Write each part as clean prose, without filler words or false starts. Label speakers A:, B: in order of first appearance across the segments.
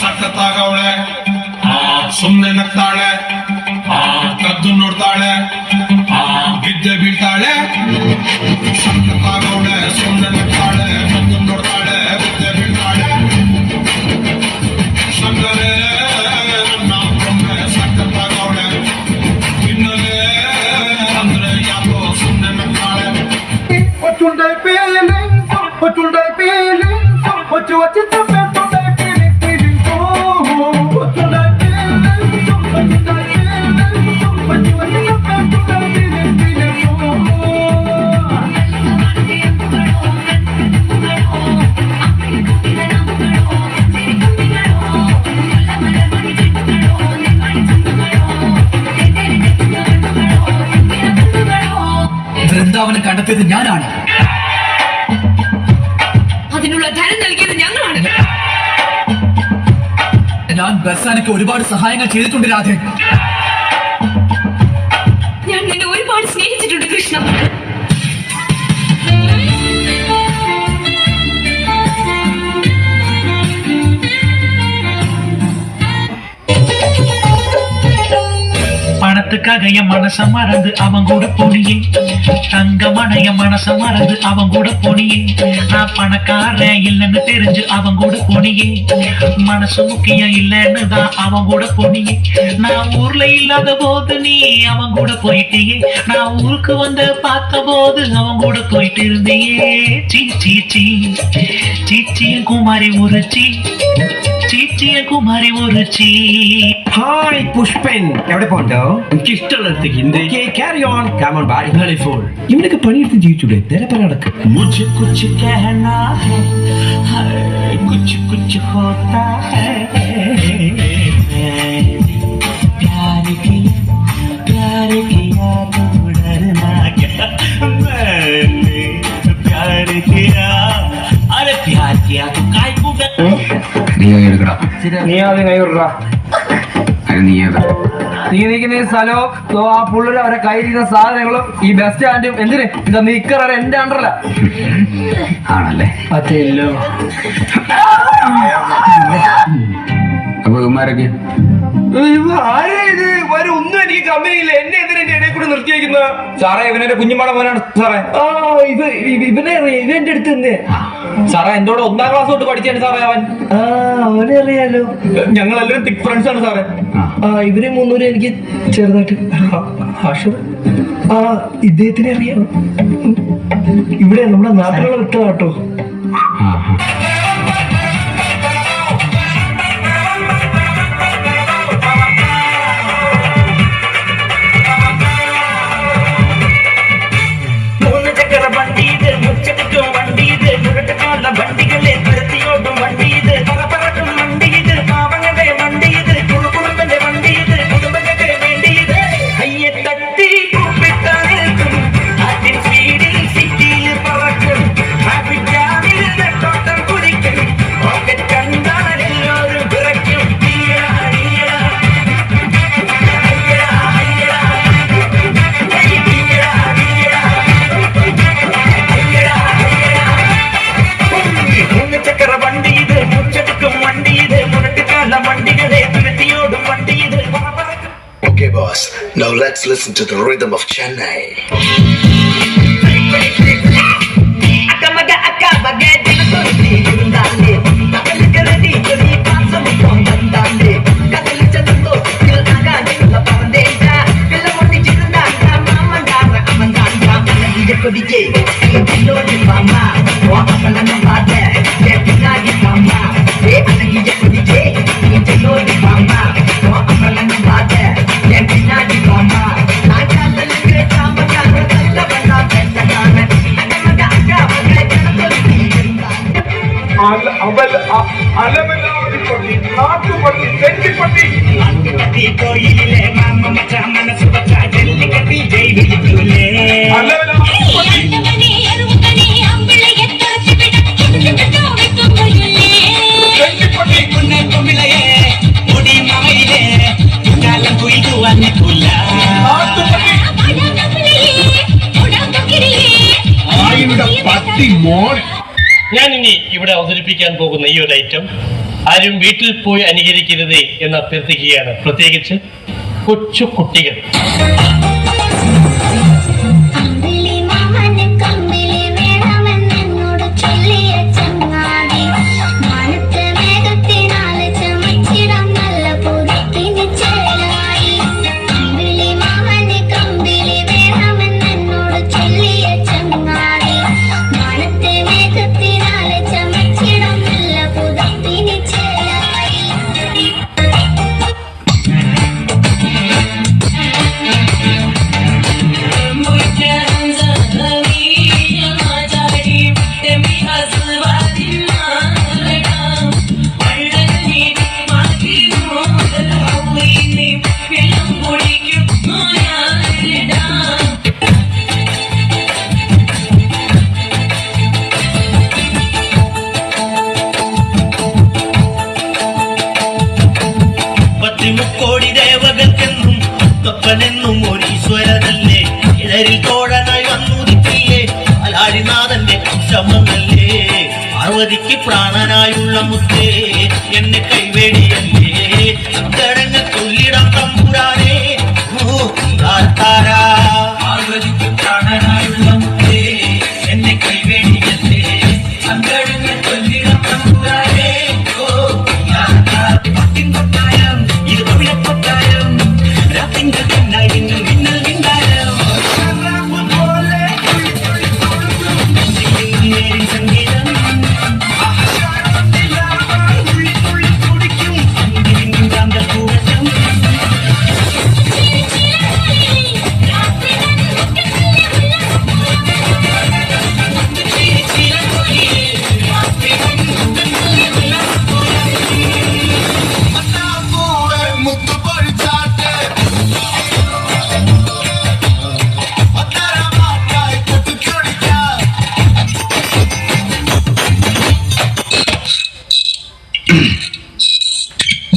A: ಸಖತ್ತಾಗವಳೆ, ಸುಮ್ನೆ ನಗ್ತಾಳೆ, ಕದ್ದು ನೋಡ್ತಾಳೆ, ಬಿದ್ದೆ ಬೀಳ್ತಾಳೆ. ಸಖತ್ತಾಗವಳೆ, ಸುಮ್ನೆ ನಗ್ತಾಳೆ, ಕದ್ದು ನೋಡ್ತಾಳೆ, ಬಿದ್ದೆ ಬೀಳ್ತಾಳೆ. ಸಂಗರೇ ನನ್ನ ಒಮ್ಮೆ ಸಖತ್ತಾಗವಳೆ, ಇನ್ನಲೇ ಅಂದ್ರೆ ಯಾಕೋ ಸುಮ್ನೆ ನಗ್ತಾಳೆ.
B: What should I feeling? What should I feeling? What you feeling? Feeling so. What should I feeling? What should I feeling? What you feeling so.
C: Vrindavanam കണ്ടെത്തിയത് ഞാനാണ്.
D: അതിനുള്ള ധനം നൽകിയത് ഞങ്ങളാണ്.
C: ഞാൻ ബർസാനയ്ക്ക് ഒരുപാട് സഹായങ്ങൾ ചെയ്തിട്ടുണ്ട് രാധേ.
D: ഞാൻ നിന്നെ ഒരുപാട് സ്നേഹിച്ചിട്ടുണ്ട് കൃഷ്ണ.
E: பணத்துக்காக என் மனச மறந்து அவன் கூட போனியே, தங்கமான என் மனச மறந்து அவன் கூட போனியே. நான் பணக்காரன் இல்லைன்னு தெரிஞ்சு அவன் கூட போனியே, மனசு முக்கியம் இல்லைன்னு தான் அவன் கூட போனியே. நான் ஊர்ல இல்லாத போது நீ அவன் கூட போயிட்டியே, நான் ஊருக்கு வந்து பார்த்த போது அவன் கூட போயிட்டு இருந்தியே. சீ சீ சீ சீச்சிய குமாரி ஒரு ചീച്ചിയ കുമാരി ഒരു ചീ.
F: ഹായ് പുഷ്പൻ, എവിടെ പോണ്ടോ?
E: എനിക്ക് ഇഷ്ടമുള്ളടത്തേക്ക് India.
F: Carry on, come on bye. ഇവിടൊക്കെ പണിയെടുത്ത് ജീവിച്ചൂടെ? തിരപ്പന നടക്ക്.
E: मुझे कुछ कहना है, कुछ कुछ होता है. प्यार किया तो डरना क्या, मैंने प्यार किया. अरे प्यार किया तो काय को
G: നീ എടുക്കടാ,
B: നീ ആദ്യം കൈ വിടറാ.
G: അത് നീ ഏതാ?
B: നീ നിൽക്കുന്ന ഈ സ്ഥലവും ആ പുള്ളിയുടെ അവരെ കയ്യിരിക്കുന്ന സാധനങ്ങളും ഈ ബസ് സ്റ്റാൻഡും എന്തിന് എന്താ നിക്കറ എന്റെ അണ്ടറല്ല.
G: ആണല്ലേ?
B: അതെല്ലോ.
G: അപ്പൊ ഇവന്മാരൊക്കെ
B: ആരേ ഇത്? ഒന്നും എനിക്ക് കമ്പനിയില്ല. എന്നെ എന്തിനാ എന്റെ ഇടയിൽ കൂടെ നിർത്തിയേക്കുന്നത്? സാറേ ഇവനെ കുഞ്ഞുമാടെ മോനാണ് സാറേ. ഇവനെ ഇവന്റെ അടുത്ത് തന്നെ സാറേ. എന്തോടെ 1ാം ക്ലാസ് തൊട്ട് പഠിച്ചാണ് സാറേ അവൻ. അവനെ അറിയാലോ, ഞങ്ങളെല്ലാവരും തിക് ഫ്രണ്ട്സ് ആണ് സാറേ. ഇവരെ 300 എനിക്ക് ചെറുതായിട്ട്. ഇദ്ദേഹത്തിനെ അറിയാം. ഇവിടെ നമ്മുടെ നാട്ടിലുള്ള വിട്ട കേട്ടോ.
E: വണ്ടികളെ തുരത്തിയോടും വണ്ടി ഇത്, പറപ്പറക്കും വണ്ടി ഇത്, പാവങ്ങളുടെ വണ്ടി ഇത്, കുടുംബന്റെ വണ്ടി ഇത്, കുടുംബങ്ങളുടെ വേണ്ടി ഇത്. അയ്യെ തട്ടി കൂപ്പിട്ടാലും അതിൽ സ്പീഡിൽ സിറ്റിയിൽ പറക്കും, അഭിജാമിൽ നെട്ടോട്ടം കുടിക്കും, ഒക്കെ കണ്ടാൽ എല്ലാവരും വിറയ്ക്കും. ചക്ര വണ്ടി ഇത്, മുച്ചെടുക്കും വണ്ടി ഇത്, മുരട്ടുകാല വണ്ടികളെ തുരത്തിയോടും വണ്ടി ഇത്.
H: Okay, boss. Now let's listen to the rhythm of Chennai.
E: Akamaga akabaga dinasoti gundale, takalgaradi kuri pasami kondandale, kadalichadto kilnaga dinla parandeta, kilamondi jirundanga mamandara amandanga, anagije kodije kilodi mama, wa apalana bade, yetinagi mama, anagije kodije kilodi mama, wa apalana bade, yetinagi mama, nakandalike chamaga kalla banda pentagana, akamaga akabaga dinasoti gundale.
B: അലമലാവതി പട്ടി, നാട്ടുപട്ടി, തെറ്റിപ്പട്ടി.
E: നാട്ടുപട്ടി കോയിലെ mama മച്ച മനസ്സ് വച്ച ജല്ലിക്കട്ടി ജയ് വിളിക്കൂലേ. കുന്നേക്കൊമ്പിളയെ മുടി മമയിലെ കാലം കുയിതു വന്നിട്ടില്ല.
A: ആയിയുടെ പട്ടി മോൻ.
I: ഞാൻ ഇനി ഇവിടെ അവതരിപ്പിക്കാൻ പോകുന്ന ഈ ഒരു ഐറ്റം ആരും വീട്ടിൽ പോയി അനുകരിക്കരുതേ എന്ന് അഭ്യർത്ഥിക്കുകയാണ്, പ്രത്യേകിച്ച് കൊച്ചു കുട്ടികൾ.
E: കോടി ദേവകൾക്കെന്നും തൊപ്പനെന്നും ഒരു ഈശ്വരനല്ലേ, ഇതരിൽ തോഴനായി വന്നുദിക്കില്ലേ അലാഴിനാഥന്റെ ശമനല്ലേ, പാർവതിക്ക് പ്രാണനായുള്ള മുത്തേ എന്നെ കൈവേടിയല്ലേ, സങ്കടങ്ങൾ കൊല്ലിടം തമ്പുരാനേ താരാ. പാർവതിക്ക് പ്രാണനായുള്ള മുത്തേ എന്നെ കൈവേടിയല്ലേ, സങ്കടങ്ങൾ കൊല്ലിടം തമ്പുരാനേ ഇത് പവിഴക്കൊട്ടാരം രാത്തിങ്കൾ കണ്ണായി മിന്നൽ മിണ്ടാരം സംഗീതം കുടിക്കും കൂടം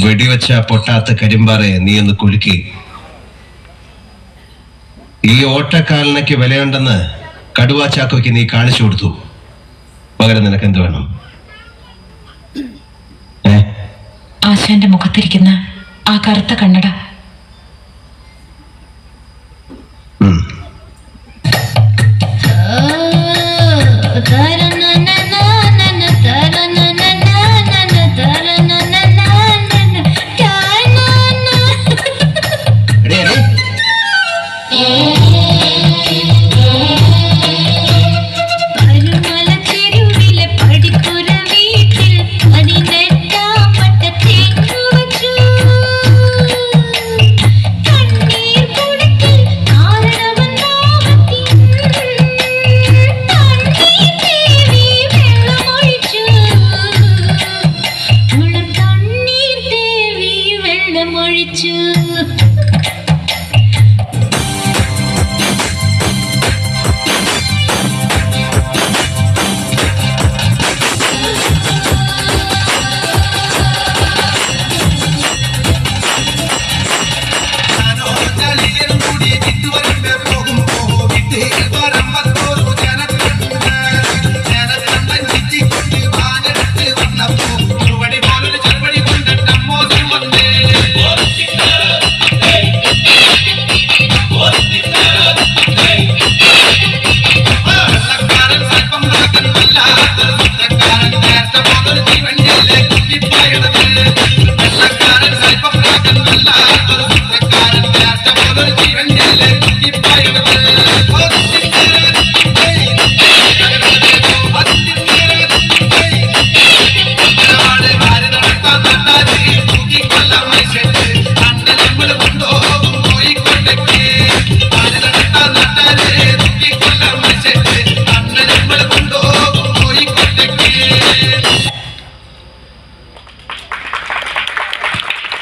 F: വെടിവെച്ച പൊട്ടാത്ത കരിമ്പാറയെ നീ ഒന്ന് കുലുക്കി. ഈ ഓട്ടക്കാലനയ്ക്ക് വിലയുണ്ടെന്ന് കടുവാ ചാക്കോയ്ക്ക് നീ കാണിച്ചു കൊടുത്തു. പകരം നിനക്ക് എന്ത് വേണം?
J: ആശാന്റെ മുഖത്തിരിക്കുന്ന ആ കറുത്ത കണ്ണട